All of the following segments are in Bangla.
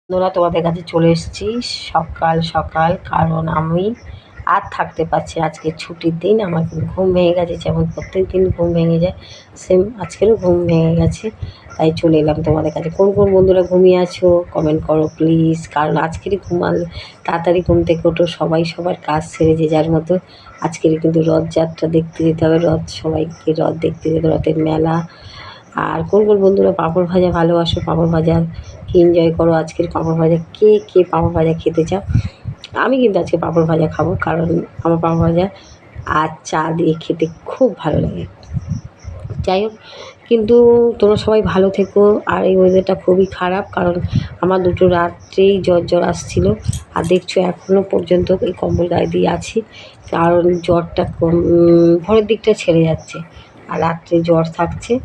বন্ধুরা, তোমাদের কাছে চলে এসেছি সকাল সকাল, কারণ আমি আর থাকতে পারছি। আজকে ছুটির দিন, আমার কিন্তু ঘুম ভেঙে গেছে, যেমন প্রত্যেক দিন ঘুম ভেঙে যায়, সেম আজকেরও ঘুম ভেঙে গেছে। তাই চলে এলাম তোমাদের কাছে। কোন কোন বন্ধুরা ঘুমিয়ে আছো কমেন্ট করো প্লিজ, কারণ আজকেরই ঘুমালে তাড়াতাড়ি ঘুম থেকে ওঠো। সবাই সবার কাজ সেরে যে যার মতো আজকেরই কিন্তু রথযাত্রা দেখতে যেতে হবে, সবাইকে রথ দেখতে যেতে, রথের মেলা। আর কোন কোন বন্ধুরা পাঁপড় ভাজা ভালোবাসো, পাঁপড় ভাজা কি এনজয় করো, আজকের পাঁপড় ভাজা কে কে পাঁপড় ভাজা খেতে চাও। আমি কিন্তু আজকে পাঁপড় ভাজা খাবো, কারণ আমার পাঁপড় ভাজা আর চা দিয়ে খেতে খুব ভালো লাগে। যাই হোক, কিন্তু তোমরা সবাই ভালো থেকো। আর এই ওয়েদারটা খুবই খারাপ, কারণ আমার দুটো রাত্রেই জ্বর আসছিলো, আর দেখছো এখনও পর্যন্ত এই কম্বল গায়ে দিয়ে আছি, কারণ জ্বরটা ভোরের দিকটা ছেড়ে যাচ্ছে আর রাত্রে জ্বর থাকছে।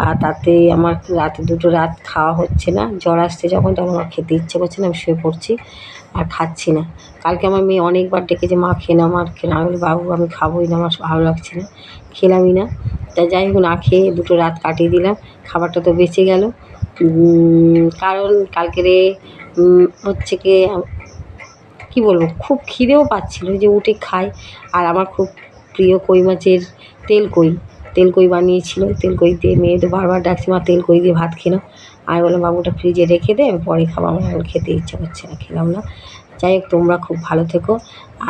আর তাতে আমার রাতে দুটো রাত খাওয়া হচ্ছে না, জ্বর আসছে যখন তখন আমার খেতে ইচ্ছে করছে না, আমি শুয়ে পড়ছি আর খাচ্ছি না। কালকে আমার মেয়ে অনেকবার ডেকেছে, মা খেয়ে নাও, আমার খেয়ে না। আমি বলি বাবু আমি খাবোই না, আমার ভালো লাগছে না, খেলামই না। তা যাই হোক, না খেয়ে দুটো রাত কাটিয়ে দিলাম, খাবারটা তো বেঁচে গেল। কারণ কালকেরে হচ্ছে কি কী বলবো, খুব খিদেও পাচ্ছিলো যে উঠে খাই। আর আমার খুব প্রিয় কই মাছের তেলকই বানিয়েছিল, তেলকই দিয়ে মেয়ে তো বারবার ডাকছে মা তেলকই দিয়ে ভাত খেয়ে নাও। আমি বললাম বাবু ওটা ফ্রিজে রেখে দে, আমি পরে খাবো, আমার এখন খেতে ইচ্ছা করছে না, খেলাম না। যাই হোক, তোমরা খুব ভালো থেকো।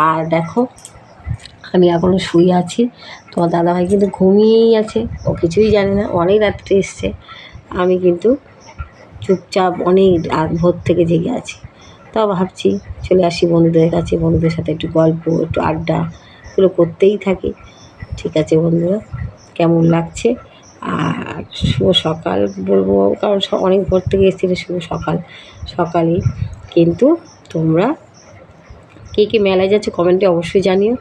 আর দেখো, আমি এখনও শুয়ে আছি, তোমার দাদাভাই কিন্তু ঘুমিয়েই আছে, ও কিছুই জানে না, অনেক রাত্রে এসছে। আমি কিন্তু চুপচাপ অনেক রাত ভোর থেকে জেগে আছি। তাও ভাবছি চলে আসি বন্ধুদের কাছে, বন্ধুদের সাথে একটু গল্প, একটু আড্ডা, এগুলো করতেই থাকি। ঠিক আছে বন্ধুরা, কেমন লাগছে? আর শুভ সকাল বলবো, কারণ অনেক ভোর থেকে এসেছিলে, শুভ সকালেই। কিন্তু তোমরা কে কে মেলায় যাচ্ছ কমেন্টে অবশ্যই জানিও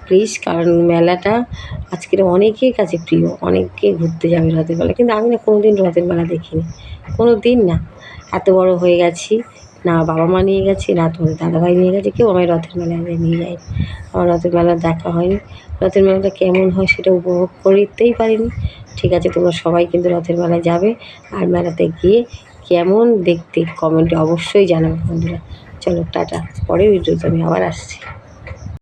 প্লিজ, কারণ মেলাটা আজকের অনেকের কাছে প্রিয়, অনেকে ঘুরতে যাবে রথের মেলা। কিন্তু আমি না কোনো দিন রথের মেলা দেখিনি, কোনো দিন না। এত বড় হয়ে গেছি, না বাবা মা নিয়ে গেছে, না তোমাদের দাদাভাই নিয়ে গেছে, কেউ আমায় রথের মেলায় নিয়ে যায়নি। আমার রথের মেলা দেখা হয়নি, রথের মেলাটা কেমন হয় সেটা উপভোগ করতেই পারিনি। ঠিক আছে, তোমরা সবাই কিন্তু রথের মেলায় যাবে, আর মেলাতে গিয়ে কেমন দেখতে কমেন্টে অবশ্যই জানাবে বন্ধুরা। চলো টাটা, পরের ভিডিওতে আমি আবার আসছি।